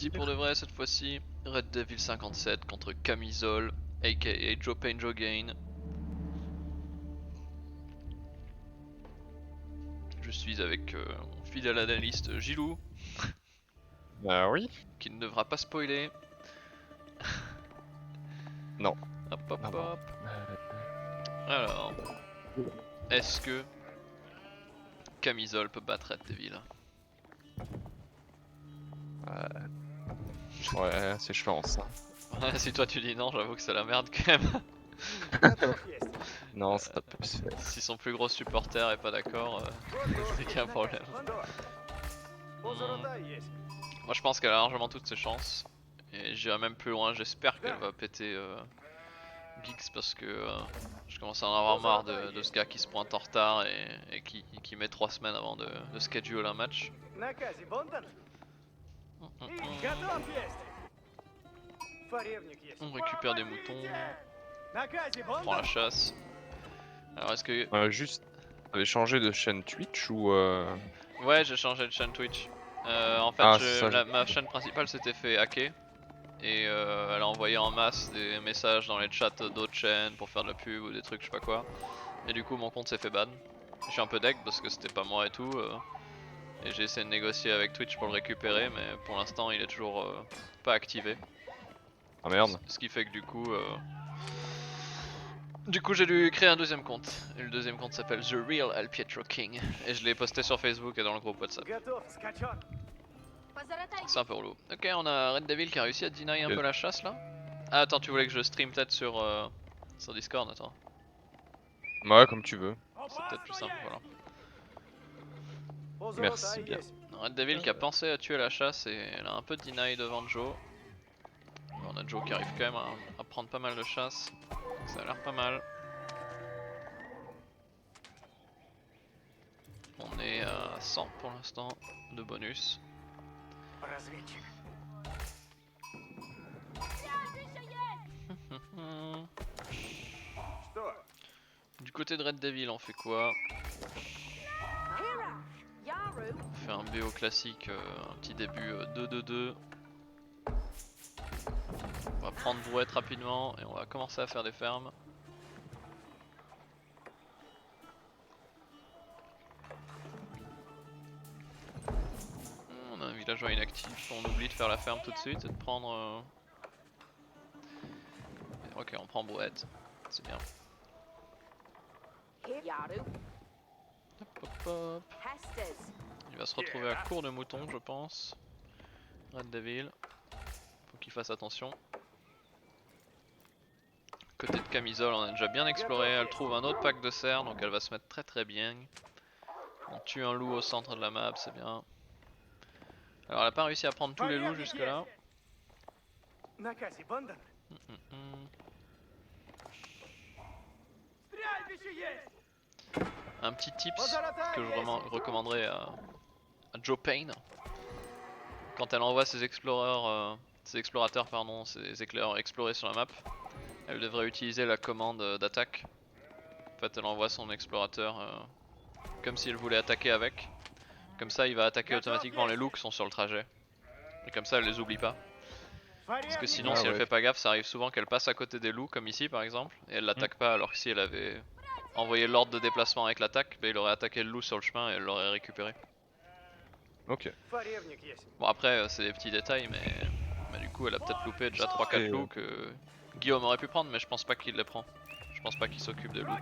Dit pour de vrai cette fois-ci, Red Devil 57 contre Camisole, aka Joe Pain Joe Gain. Je suis avec mon fidèle analyste Gilou, Bah oui. qui ne devra pas spoiler. Non. Hop hop Non, non. hop. Alors, est-ce que Camisole peut battre Red Devil? Ouais, c'est chance. Ouais, si toi tu dis non, j'avoue que c'est la merde quand même. Non, ça peut se faire. Si son plus gros supporter est pas d'accord, c'est qu'il y a un problème. Moi je pense qu'elle a largement toutes ses chances. Et j'irai même plus loin, j'espère qu'elle va péter Geeks parce que je commence à en avoir marre de ce gars qui se pointe en retard et qui met 3 semaines avant de schedule un match. On récupère des moutons, on prend la chasse. Alors est-ce que... Juste, t'avais changé de chaîne Twitch ou Ouais, j'ai changé de chaîne Twitch. En fait, Ah, c'est ça. ma chaîne principale s'était fait hacker. Et elle a envoyé en masse des messages dans les chats d'autres chaînes pour faire de la pub ou des trucs je sais pas quoi. Et du coup mon compte s'est fait ban. Je suis un peu deg parce que c'était pas moi et tout. Et j'ai essayé de négocier avec Twitch pour le récupérer mais pour l'instant il est toujours pas activé. Ah merde. Ce qui fait que du coup j'ai dû créer un deuxième compte. Et le deuxième compte s'appelle The Real El Pietro King. Et je l'ai posté sur Facebook et dans le groupe WhatsApp. C'est un peu relou. Ok, on a Red Devil qui a réussi à deny un peu la chasse là. Ah attends, tu voulais que je stream peut-être sur Discord, attends. Ouais, comme tu veux. C'est peut-être plus simple, voilà. Merci bien. Red Devil qui a pensé à tuer la chasse et elle a un peu deny devant Joe. On a Joe qui arrive quand même à prendre pas mal de chasse. Donc ça a l'air pas mal. On est à 100 pour l'instant de bonus. Du côté de Red Devil, on fait quoi? On fait un BO classique, un petit début 2-2-2. On va prendre brouette rapidement et on va commencer à faire des fermes. On a un villageois inactif, on oublie de faire la ferme tout de suite et de prendre... Ok, on prend brouette, c'est bien. Hop, hop, hop. Il va se retrouver à court de moutons, je pense. Red Devil. Faut qu'il fasse attention. Côté de Camisole, on a déjà bien exploré. Elle trouve un autre pack de cerfs, donc elle va se mettre très très bien. On tue un loup au centre de la map, c'est bien. Alors elle a pas réussi à prendre tous les loups jusque là. Un petit tips que je recommanderais à Joe Pain. Quand elle envoie ses explorateurs, ses éclaireurs explorer sur la map, elle devrait utiliser la commande d'attaque. En fait, elle envoie son explorateur comme si elle voulait attaquer avec. Comme ça, il va attaquer automatiquement les loups qui sont sur le trajet. Et comme ça, elle les oublie pas. Parce que sinon, si elle fait pas gaffe, ça arrive souvent qu'elle passe à côté des loups, comme ici par exemple, et elle l'attaque pas, alors que si elle avait envoyé l'ordre de déplacement avec l'attaque, il aurait attaqué le loup sur le chemin et elle l'aurait récupéré. Ok. Bon après c'est des petits détails mais du coup elle a peut-être loupé déjà 3-4 loups que Guillaume aurait pu prendre mais je pense pas qu'il les prend. Je pense pas qu'il s'occupe des loups.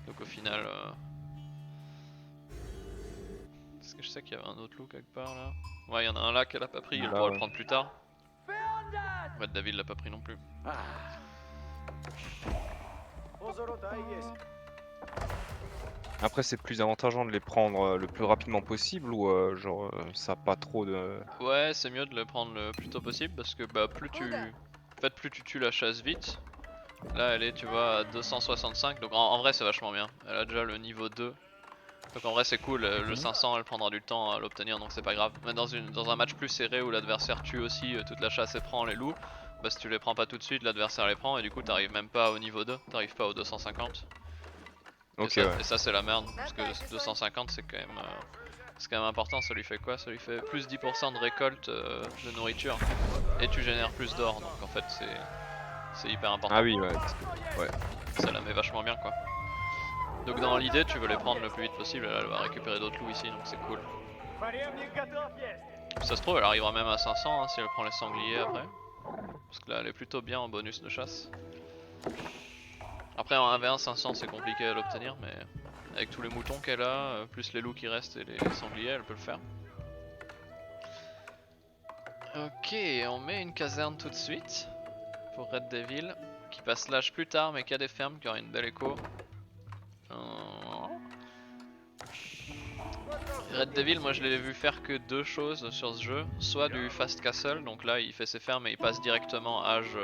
Donc au final... Est-ce que je sais qu'il y avait un autre loup quelque part là? Ouais, il y en a un là qu'elle a pas pris, elle pourra le prendre plus tard. Ouais, David l'a pas pris non plus. Après, c'est plus avantageant de les prendre le plus rapidement possible ou genre ça a pas trop de... Ouais, c'est mieux de le prendre le plus tôt possible parce que bah plus tu... En fait plus tu tues la chasse vite. Là elle est tu vois à 265 donc en vrai c'est vachement bien. Elle a déjà le niveau 2. Donc en vrai c'est cool, le 500 elle prendra du temps à l'obtenir donc c'est pas grave. Mais dans un match plus serré où l'adversaire tue aussi toute la chasse et prend les loups, bah si tu les prends pas tout de suite l'adversaire les prend et du coup t'arrives même pas au niveau 2, t'arrives pas au 250. Ok, Et ça c'est la merde parce que 250 c'est quand même C'est quand même important, ça lui fait quoi? Ça lui fait plus 10% de récolte de nourriture. Et tu génères plus d'or, donc en fait c'est hyper important. Ah oui, ouais. Ouais. Ça la met vachement bien quoi. Donc dans l'idée tu veux les prendre le plus vite possible, là elle va récupérer d'autres loups ici donc c'est cool. Ça se trouve elle arrivera même à 500 hein, si elle prend les sangliers après. Parce que là elle est plutôt bien en bonus de chasse. Après en 1v1 500 c'est compliqué à l'obtenir mais avec tous les moutons qu'elle a, plus les loups qui restent et les sangliers elle peut le faire. Ok, on met une caserne tout de suite pour Red Devil qui passe l'âge plus tard mais qui a des fermes qui aura une belle écho. Red Devil, moi je l'ai vu faire que deux choses sur ce jeu, soit du Fast Castle, donc là il fait ses fermes et il passe directement âge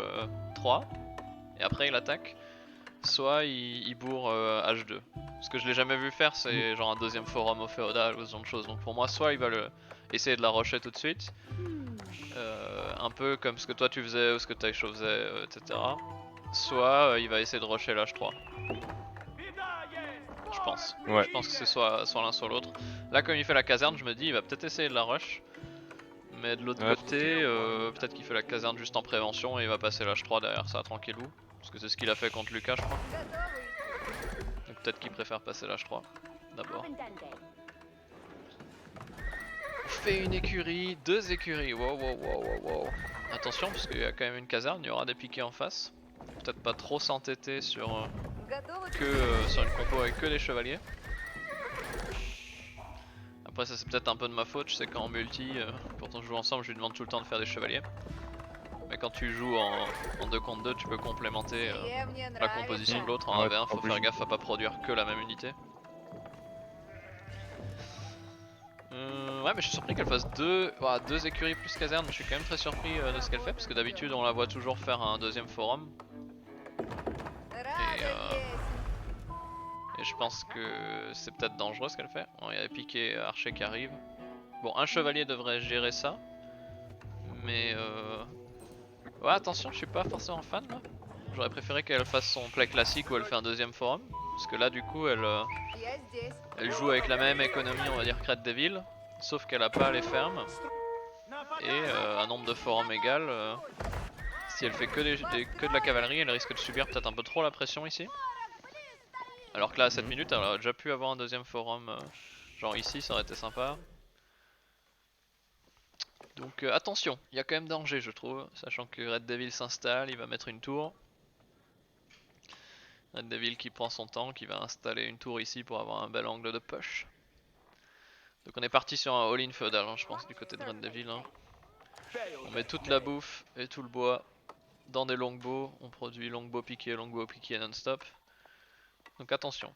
3 et après il attaque, soit il bourre âge 2. Ce que je l'ai jamais vu faire c'est genre un deuxième forum au féodal ou ce genre de choses, donc pour moi soit il va essayer de la rusher tout de suite, un peu comme ce que toi tu faisais ou ce que Taisho faisait, etc. Soit il va essayer de rusher l'âge 3. Je pense. Ouais. Je pense que c'est soit l'un soit l'autre. Là comme il fait la caserne je me dis il va peut-être essayer de la rush. Mais de l'autre côté peut-être qu'il fait la caserne juste en prévention et il va passer l'âge 3 derrière ça tranquillou. Parce que c'est ce qu'il a fait contre Lucas je crois. Donc peut-être qu'il préfère passer l'âge 3 d'abord. On fait une écurie, deux écuries, wow. Attention parce qu'il y a quand même une caserne, il y aura des piquets en face. Peut-être pas trop s'entêter sur sur une compo avec que des chevaliers. Après ça c'est peut-être un peu de ma faute, je sais qu'en multi, quand on joue ensemble je lui demande tout le temps de faire des chevaliers. Mais quand tu joues en 2 contre 2 tu peux complémenter la composition de l'autre. En 1v1 faut faire gaffe à pas produire que la même unité. Ouais mais je suis surpris qu'elle fasse deux écuries plus caserne, je suis quand même très surpris de ce qu'elle fait parce que d'habitude on la voit toujours faire un deuxième forum. Et je pense que c'est peut-être dangereux ce qu'elle fait. Bon, il y a piqué archer qui arrive. Bon, un chevalier devrait gérer ça. Mais ouais, attention, je suis pas forcément fan là. J'aurais préféré qu'elle fasse son play classique où elle fait un deuxième forum. Parce que là, du coup, elle joue avec la même économie, on va dire, que Red Devil. Sauf qu'elle a pas les fermes. Et un nombre de forums égal. Si elle fait que de la cavalerie, elle risque de subir peut-être un peu trop la pression ici. Alors que là à 7 minutes elle aurait déjà pu avoir un deuxième forum genre ici, ça aurait été sympa. Donc attention, il y a quand même danger je trouve, sachant que Red Devil s'installe, il va mettre une tour. Red Devil qui prend son temps, qui va installer une tour ici pour avoir un bel angle de push. Donc on est parti sur un all-in feudal hein, je pense du côté de Red Devil hein. On met toute la bouffe et tout le bois dans des longbows, on produit longbow piqué non-stop. Donc attention.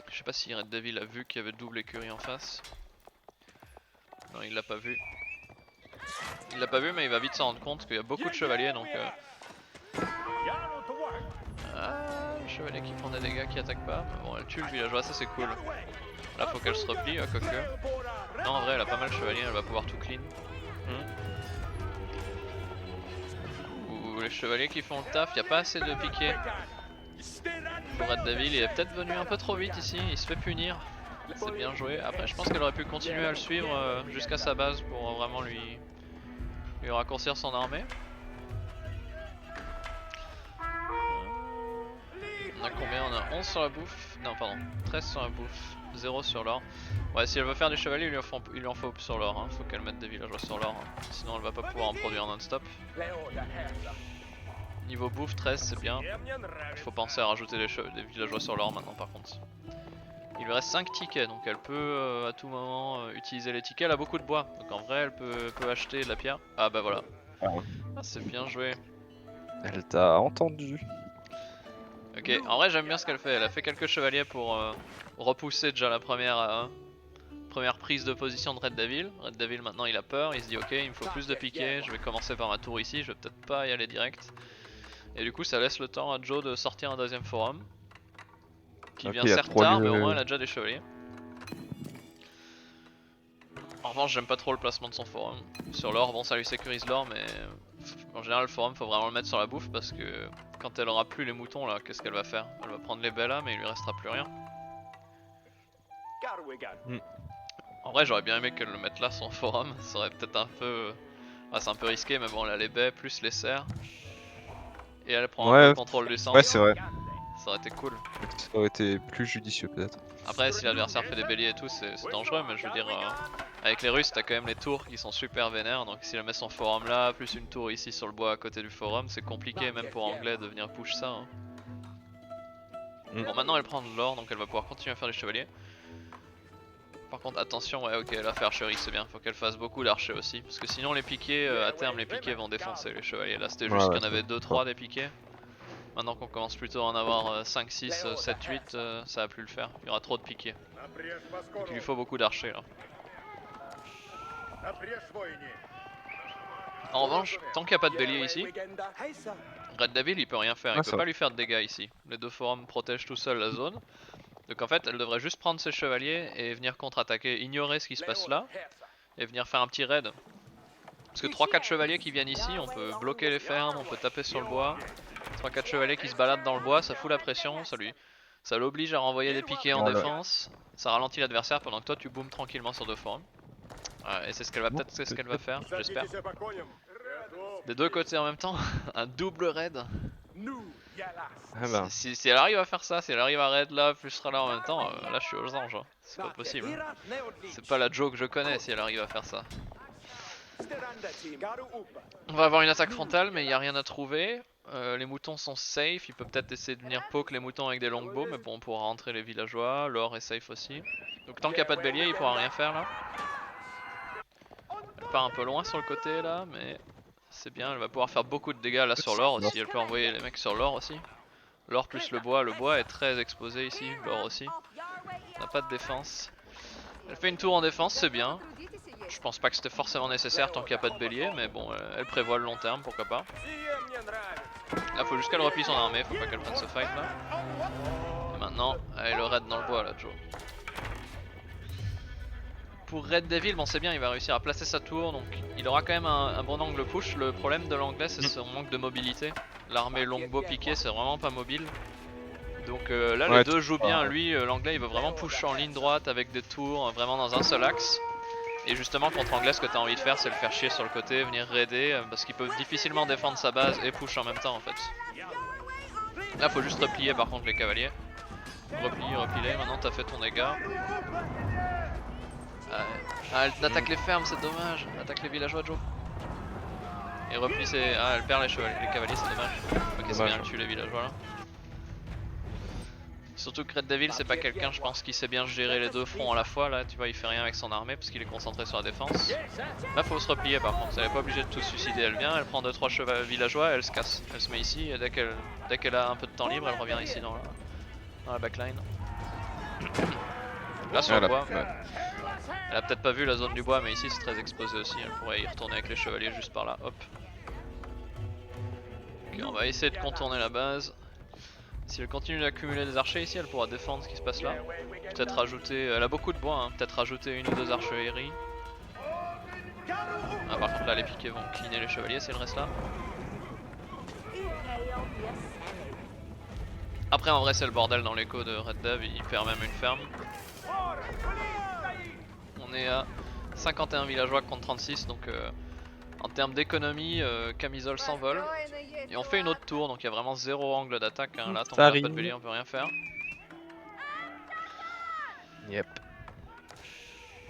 Je sais pas si Red Devil a vu qu'il y avait double écurie en face. Non il l'a pas vu. Il l'a pas vu mais il va vite s'en rendre compte qu'il y a beaucoup de chevaliers donc le chevalier qui prend des dégâts qui attaque pas. Mais bon elle tue le villageois, ça c'est cool. Là faut qu'elle se replie, quoique. Non en vrai elle a pas mal de chevaliers, elle va pouvoir tout clean. Ou les chevaliers qui font le taf, il n'y a pas assez de piquets. Pour Red Devil, il est peut-être venu un peu trop vite ici, il se fait punir. C'est bien joué. Après je pense qu'elle aurait pu continuer à le suivre jusqu'à sa base pour vraiment lui raccourcir son armée. On a combien? On a 11 sur la bouffe. Non pardon, 13 sur la bouffe, 0 sur l'or. Ouais si elle veut faire des chevaliers il lui en faut sur l'or hein. Faut qu'elle mette des villageois sur l'or hein. Sinon elle va pas pouvoir en produire non-stop. Niveau bouffe 13 c'est bien. Il faut penser à rajouter des villageois sur l'or maintenant par contre. Il lui reste 5 tickets donc elle peut à tout moment utiliser les tickets. Elle a beaucoup de bois donc en vrai elle peut acheter de la pierre. Ah bah voilà. Ah, c'est bien joué. Elle t'a entendu. Ok, en vrai j'aime bien ce qu'elle fait. Elle a fait quelques chevaliers pour repousser déjà la première prise de position de Red Devil. Red Devil maintenant il a peur, il se dit ok il me faut plus de piquets, je vais commencer par ma tour ici, je vais peut-être pas y aller direct. Et du coup ça laisse le temps à Joe de sortir un deuxième forum. Qui vient certes tard mais au moins elle a déjà des chevaliers. En revanche j'aime pas trop le placement de son forum. Sur l'or bon ça lui sécurise l'or mais en général le forum faut vraiment le mettre sur la bouffe parce que quand elle aura plus les moutons là, qu'est-ce qu'elle va faire? Elle va prendre les Bella mais il lui restera plus rien. En vrai j'aurais bien aimé qu'elle le mette là son forum, ça aurait peut-être un peu... Ah, c'est un peu risqué mais bon elle a les baies plus les cerfs. Et elle prend un peu le contrôle du centre. Ouais, c'est vrai. Ça aurait été cool. Ça aurait été plus judicieux peut-être. Après si l'adversaire fait des béliers et tout c'est dangereux mais je veux dire avec les Russes t'as quand même les tours qui sont super vénères donc si elle met son forum là plus une tour ici sur le bois à côté du forum c'est compliqué même pour Anglais de venir push ça hein. Bon maintenant elle prend de l'or donc elle va pouvoir continuer à faire des chevaliers. Par contre attention ouais ok elle va faire archerie c'est bien, faut qu'elle fasse beaucoup d'archers aussi parce que sinon les piquets à terme les piquets vont défoncer les chevaliers. Là c'était juste qu'il y en avait 2-3 des piquets. Maintenant qu'on commence plutôt à en avoir 5, 6, 7, 8, ça va plus le faire. Il y aura trop de piquets. Donc il lui faut beaucoup d'archers là. En revanche, tant qu'il n'y a pas de bélier ici, Red Devil il peut rien faire, il peut pas lui faire de dégâts ici. Les deux forums protègent tout seul la zone. Donc en fait elle devrait juste prendre ses chevaliers et venir contre-attaquer, ignorer ce qui se passe là et venir faire un petit raid. Parce que 3-4 chevaliers qui viennent ici, on peut bloquer les fermes, on peut taper sur le bois. 3-4 chevaliers qui se baladent dans le bois, ça fout la pression, ça l'oblige à renvoyer des piquets en défense. Ça ralentit l'adversaire pendant que toi tu boomes tranquillement sur deux forums. Et c'est ce qu'elle va peut-être, c'est ce qu'elle va faire, j'espère. Des deux côtés en même temps, un double raid. Ah bah. Si elle arrive à faire ça, si elle arrive à raid là, plus sera là en même temps, là je suis aux anges. Hein. C'est pas possible. C'est pas la Joe que je connais si elle arrive à faire ça. On va avoir une attaque frontale mais il n'y a rien à trouver. Les moutons sont safe, il peut peut-être essayer de venir poke les moutons avec des longbows mais bon on pourra rentrer les villageois, l'or est safe aussi. Donc tant qu'il n'y a pas de bélier il pourra rien faire là. Elle part un peu loin sur le côté là mais c'est bien, elle va pouvoir faire beaucoup de dégâts là sur l'or aussi, elle peut envoyer les mecs sur l'or aussi. L'or plus le bois est très exposé ici, l'or aussi. On n'a pas de défense. Elle fait une tour en défense, c'est bien. Je pense pas que c'était forcément nécessaire tant qu'il n'y a pas de bélier, mais bon, elle prévoit le long terme, pourquoi pas. Là, faut juste qu'elle replie son armée, faut pas qu'elle prenne ce fight là. Et maintenant, elle le raid dans le bois là, Joe. Pour Red Devil, bon c'est bien, il va réussir à placer sa tour, donc il aura quand même un bon angle push. Le problème de l'anglais, c'est son manque de mobilité. L'armée longbow piqué, c'est vraiment pas mobile. Donc là, les deux jouent bien. Lui, l'anglais, il veut vraiment push en ligne droite avec des tours, vraiment dans un seul axe. Et justement contre anglais ce que tu as envie de faire c'est le faire chier sur le côté, venir raider parce qu'il peut difficilement défendre sa base et push en même temps en fait. Là faut juste replier par contre les cavaliers. Replie, maintenant t'as fait ton dégât. Ah elle attaque les fermes, c'est dommage, elle attaque les villageois Joe. Et replie ses... Ah elle perd les cavaliers, c'est dommage. Ok c'est bien, elle tue les villageois là. Surtout que Red Devil c'est pas quelqu'un je pense qui sait bien gérer les deux fronts à la fois là, tu vois il fait rien avec son armée parce qu'il est concentré sur la défense. Là faut se replier par contre, elle est pas obligée de tout suicider, elle vient, elle prend 2-3 villageois, elle se casse, elle se met ici et dès qu'elle a un peu de temps libre elle revient ici dans la backline. Là sur le bois, elle a peut-être pas vu la zone du bois mais ici c'est très exposé aussi, elle pourrait y retourner avec les chevaliers juste par là, hop. Ok on va essayer de contourner la base. Si elle continue d'accumuler des archers ici, elle pourra défendre ce qui se passe là. Peut-être rajouter, elle a beaucoup de bois, hein. Peut-être rajouter une ou deux archeries. Ah, par contre là les piquets vont cleaner les chevaliers si elle reste là. Après en vrai c'est le bordel dans l'écho de Red Dev, il perd même une ferme. On est à 51 villageois contre 36 donc en termes d'économie, Camisole s'envole. Et on fait une autre tour, donc il y a vraiment zéro angle d'attaque. Hein. Là, tant qu'on n'a pas de bélier, on peut rien faire. Yep.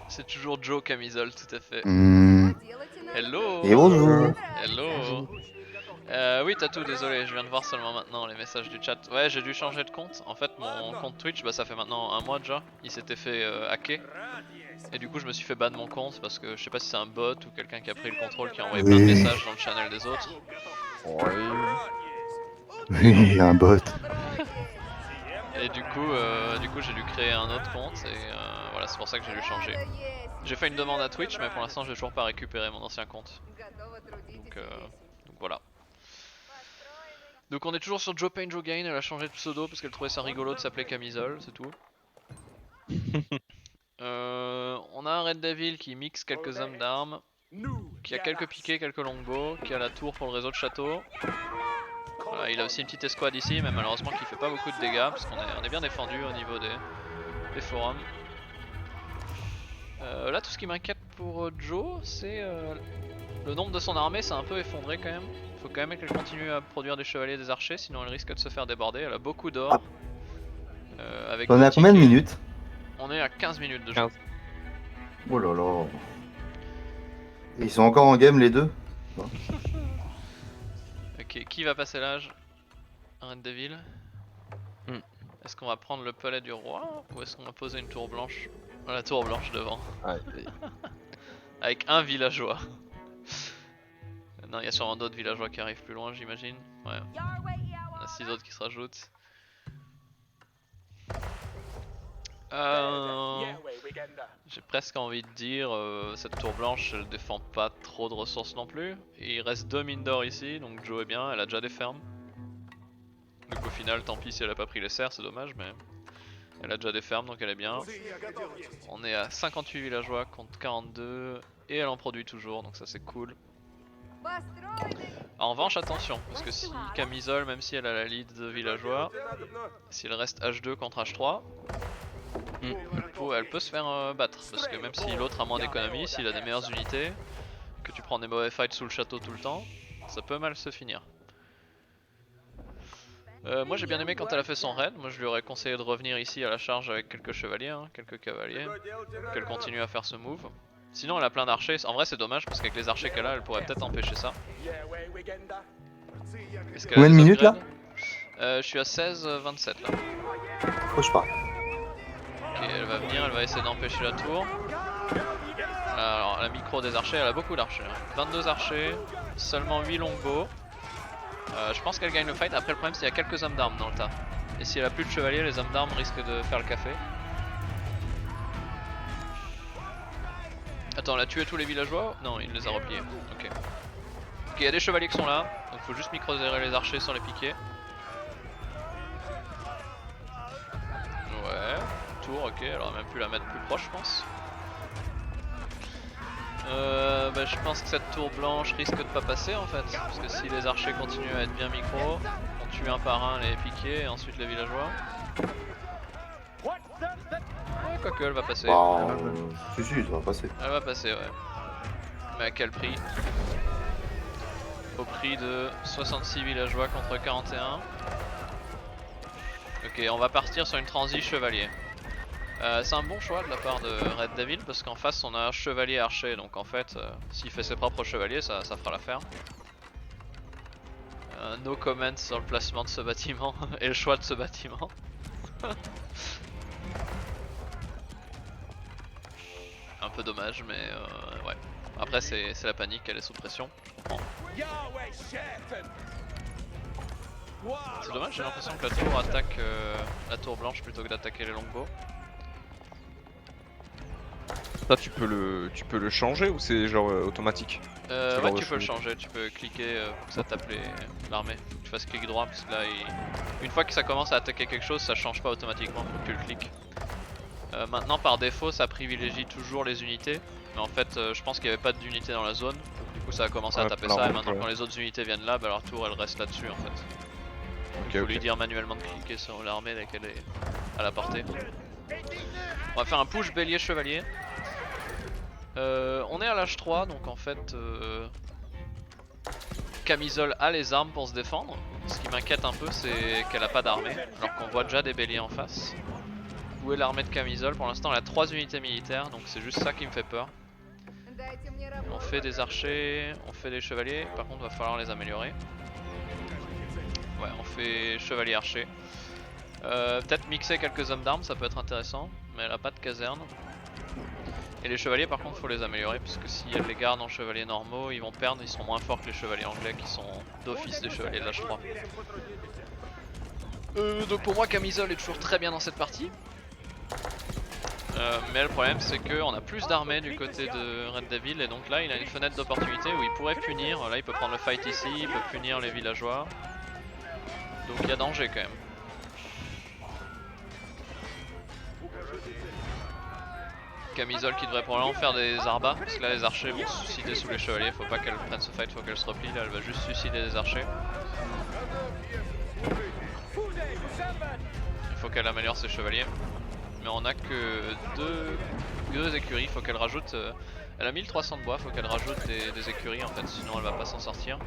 C'est toujours Joe Camisole, tout à fait. Hello. Et bonjour. Hello. Oui, Tatou, désolé, je viens de voir seulement maintenant les messages du chat. Ouais, j'ai dû changer de compte. En fait, mon compte Twitch, bah, ça fait maintenant un mois déjà. Il s'était fait hacker. Et du coup, je me suis fait ban de mon compte parce que je sais pas si c'est un bot ou quelqu'un qui a pris le contrôle qui a envoyé plein de messages dans le channel des autres. Oui, un bot. Et du coup j'ai dû créer un autre compte et voilà, c'est pour ça que j'ai dû changer. J'ai fait une demande à Twitch mais pour l'instant j'ai toujours pas récupéré mon ancien compte. Donc voilà. Donc on est toujours sur Joe Pain Joe Gain, elle a changé de pseudo parce qu'elle trouvait ça rigolo de s'appeler Camisole, c'est tout. On a un Red Devil qui mixe quelques hommes d'armes, qui a quelques piquets, quelques longbows, qui a la tour pour le réseau de château. Voilà, Il a aussi une petite escouade ici, mais malheureusement qui fait pas beaucoup de dégâts parce qu'on est bien défendu au niveau des forums. Là tout ce qui m'inquiète pour Joe c'est le nombre de son armée, c'est un peu effondré quand même. Faut quand même qu'elle continue à produire des chevaliers et des archers, sinon elle risque de se faire déborder. Elle a beaucoup d'or. Avec On est à deux combien de tickets. minutes? On est à 15 minutes de jeu. 15. Oh là là. Ils sont encore en game les deux? Ok, qui va passer l'âge? Red Devil. Est-ce qu'on va prendre le palais du roi ou est-ce qu'on va poser une tour blanche? La tour blanche devant. Avec un villageois. Non, il y a sûrement d'autres villageois qui arrivent plus loin, j'imagine. Ouais. On a 6 autres qui se rajoutent. J'ai presque envie de dire, cette tour blanche elle défend pas trop de ressources non plus. Et il reste 2 mines d'or ici, donc Joe est bien, elle a déjà des fermes. Donc au final, tant pis si elle a pas pris les serres, c'est dommage, mais elle a déjà des fermes donc elle est bien. On est à 58 villageois contre 42 et elle en produit toujours, donc ça c'est cool. En revanche, attention, parce que si Camisole, même si elle a la lead de villageois, s'il reste H2 contre H3, elle peut se faire battre. Parce que même si l'autre a moins d'économie, s'il a des meilleures unités, que tu prends des mauvais fights sous le château tout le temps, ça peut mal se finir. Moi j'ai bien aimé quand elle a fait son raid, moi je lui aurais conseillé de revenir ici à la charge avec quelques chevaliers, hein, quelques cavaliers, qu'elle continue à faire ce move. Sinon elle a plein d'archers, en vrai c'est dommage parce qu'avec les archers qu'elle a, elle pourrait peut-être empêcher ça. Combien de minutes là? Je suis à 16-27 là. Oh, je pars. Ok, elle va venir, elle va essayer d'empêcher la tour. Alors la micro des archers, elle a beaucoup d'archers, hein. 22 archers, seulement 8 longbows. Je pense qu'elle gagne le fight, après le problème c'est qu'il y a quelques hommes d'armes dans le tas. Et si elle a plus de chevaliers, les hommes d'armes risquent de faire le café. Attends, elle a tué tous les villageois? Non, il les a repliés. Ok. Ok, il y a des chevaliers qui sont là, donc faut juste micro-zérer les archers sans les piquer. Ouais, tour, ok, elle aurait même pu la mettre plus proche, je pense. Bah, je pense que cette tour blanche risque de pas passer en fait, parce que si les archers continuent à être bien micro, on tue un par un les piquets et ensuite les villageois. Ouais, quoique elle va passer. Si, ça va passer. Elle va passer, ouais. Mais à quel prix? Au prix de 66 villageois contre 41. Ok, on va partir sur une transi chevalier. C'est un bon choix de la part de Red Devil parce qu'en face on a chevalier archer, donc en fait s'il fait ses propres chevaliers ça fera l'affaire. No comment sur le placement de ce bâtiment et le choix de ce bâtiment. Un peu dommage mais ouais. Après c'est la panique, elle est sous pression. C'est dommage, j'ai l'impression que la tour attaque la tour blanche plutôt que d'attaquer les longbows. Ça tu peux le changer ou c'est genre automatique? Ouais, tu peux le changer, tu peux cliquer pour que ça tape l'armée. Faut que tu fasses clic droit parce que là, une fois que ça commence à attaquer quelque chose, ça change pas automatiquement, faut que tu le cliques. Maintenant, par défaut, ça privilégie toujours les unités. Mais en fait, je pense qu'il n'y avait pas d'unité dans la zone. Du coup, ça a commencé à taper ça. Et maintenant, quand les autres unités viennent là, bah, leur tour elle reste là-dessus en fait. Il faut lui dire manuellement de cliquer sur l'armée dès qu'elle est à la portée. On va faire un push bélier chevalier. On est à l'âge 3 donc en fait Camisole a les armes pour se défendre. Ce qui m'inquiète un peu c'est qu'elle a pas d'armée alors qu'on voit déjà des béliers en face. Où est l'armée de Camisole? Pour l'instant elle a 3 unités militaires donc c'est juste ça qui me fait peur. On fait des archers, on fait des chevaliers, par contre il va falloir les améliorer. Ouais, on fait chevalier archer. Peut-être mixer quelques hommes d'armes, ça peut être intéressant, mais elle a pas de caserne. Et les chevaliers par contre faut les améliorer parce que si elle les garde en chevaliers normaux ils vont perdre, ils seront moins forts que les chevaliers anglais qui sont d'office des chevaliers de l'âge 3. Donc pour moi Camisole est toujours très bien dans cette partie. Mais le problème c'est qu'on a plus d'armées du côté de Red Devil et donc là il a une fenêtre d'opportunité où il pourrait punir. Là il peut prendre le fight ici, il peut punir les villageois. Donc il y a danger quand même. Camisole qui devrait probablement faire des arbas, parce que là les archers vont se suicider sous les chevaliers, faut pas qu'elle prenne ce fight, faut qu'elle se replie, là elle va juste suicider les archers. Il faut qu'elle améliore ses chevaliers. Mais on a que deux écuries, faut qu'elle rajoute... elle a 1300 de bois, faut qu'elle rajoute des écuries en fait, sinon elle va pas s'en sortir.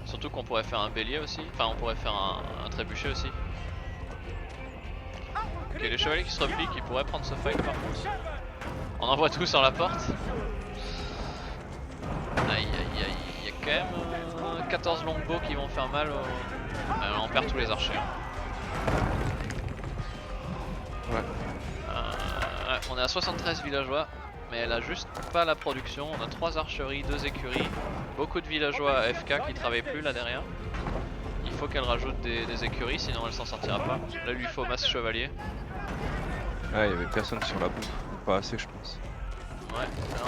Surtout qu'on pourrait faire un bélier aussi, enfin on pourrait faire un trébuchet aussi. Ok, les chevaliers qui se replient, qui pourraient prendre ce fight par contre. On envoie tout sur la porte. Aïe aïe aïe, il y a quand même 14 longbows qui vont faire mal on perd tous les archers. Ouais. Ouais, on est à 73 villageois, mais elle a juste pas la production. On a 3 archeries, 2 écuries, beaucoup de villageois à FK qui travaillent plus là derrière. Il faut qu'elle rajoute des écuries, sinon elle s'en sortira pas. Là, il lui faut masse chevalier. Ouais, il y avait personne sur la bouffe, pas assez, je pense. Ouais, là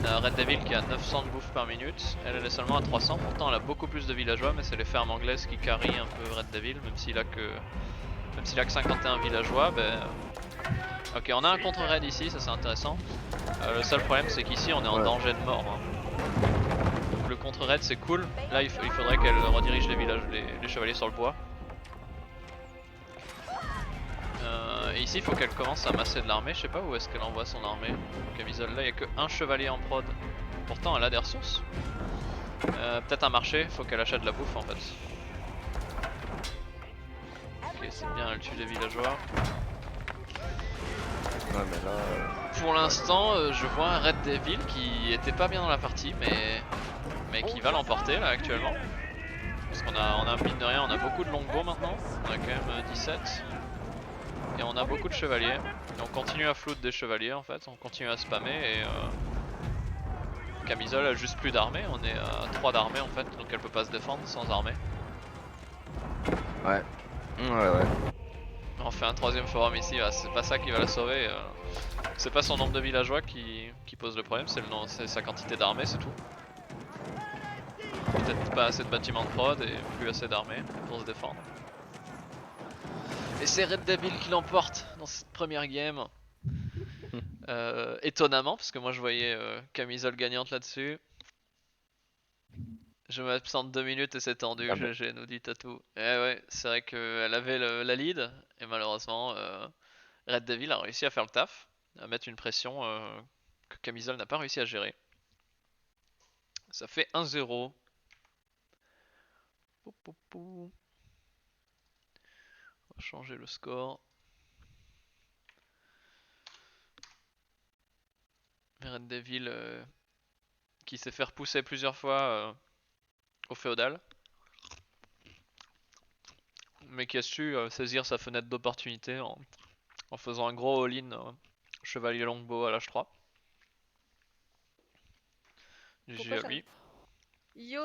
on a Red Devil qui a 900 de bouffe par minute. Elle est seulement à 300, pourtant elle a beaucoup plus de villageois, mais c'est les fermes anglaises qui carry un peu Red Devil, même s'il a que 51 villageois. Ok, on a un contre-raid ici, ça c'est intéressant. Le seul problème c'est qu'ici on est en danger de mort. Donc le contre-raid c'est cool. Là il faudrait qu'elle redirige les chevaliers sur le bois. Et ici il faut qu'elle commence à masser de l'armée. Je sais pas où est-ce qu'elle envoie son armée. Camisole, là il n'y a que un chevalier en prod. Pourtant elle a des ressources. Peut-être un marché, faut qu'elle achète de la bouffe en fait. Ok, c'est bien, elle tue les villageois. Ouais, mais là. Pour l'instant, je vois un Red Devil qui était pas bien dans la partie, mais qui va l'emporter là actuellement. Parce qu'on a mine de rien, on a beaucoup de longbows maintenant. On a quand même 17. Et on a beaucoup de chevaliers. Et on continue à float des chevaliers en fait, on continue à spammer et Camisole a juste plus d'armée, on est à 3 d'armée en fait, donc elle peut pas se défendre sans armée. Ouais. Ouais. On fait un troisième forum ici, c'est pas ça qui va la sauver. C'est pas son nombre de villageois qui pose le problème, c'est sa quantité d'armée, c'est tout. Peut-être pas assez de bâtiments de prod et plus assez d'armée pour se défendre. Et c'est Red Devil qui l'emporte dans cette première game. Étonnamment, parce que moi je voyais Camisole gagnante là-dessus. Je m'absente 2 minutes et c'est tendu, Ah bon. GG nous dit Tatou. Et ouais, c'est vrai qu'elle avait la lead, et malheureusement Red Devil a réussi à faire le taf, à mettre une pression que Camisole n'a pas réussi à gérer. Ça fait 1-0. On va changer le score. Red Devil qui s'est fait repousser plusieurs fois au féodal, mais qui a su saisir sa fenêtre d'opportunité en faisant un gros all-in chevalier longbow à l'H3. GG à lui. Yo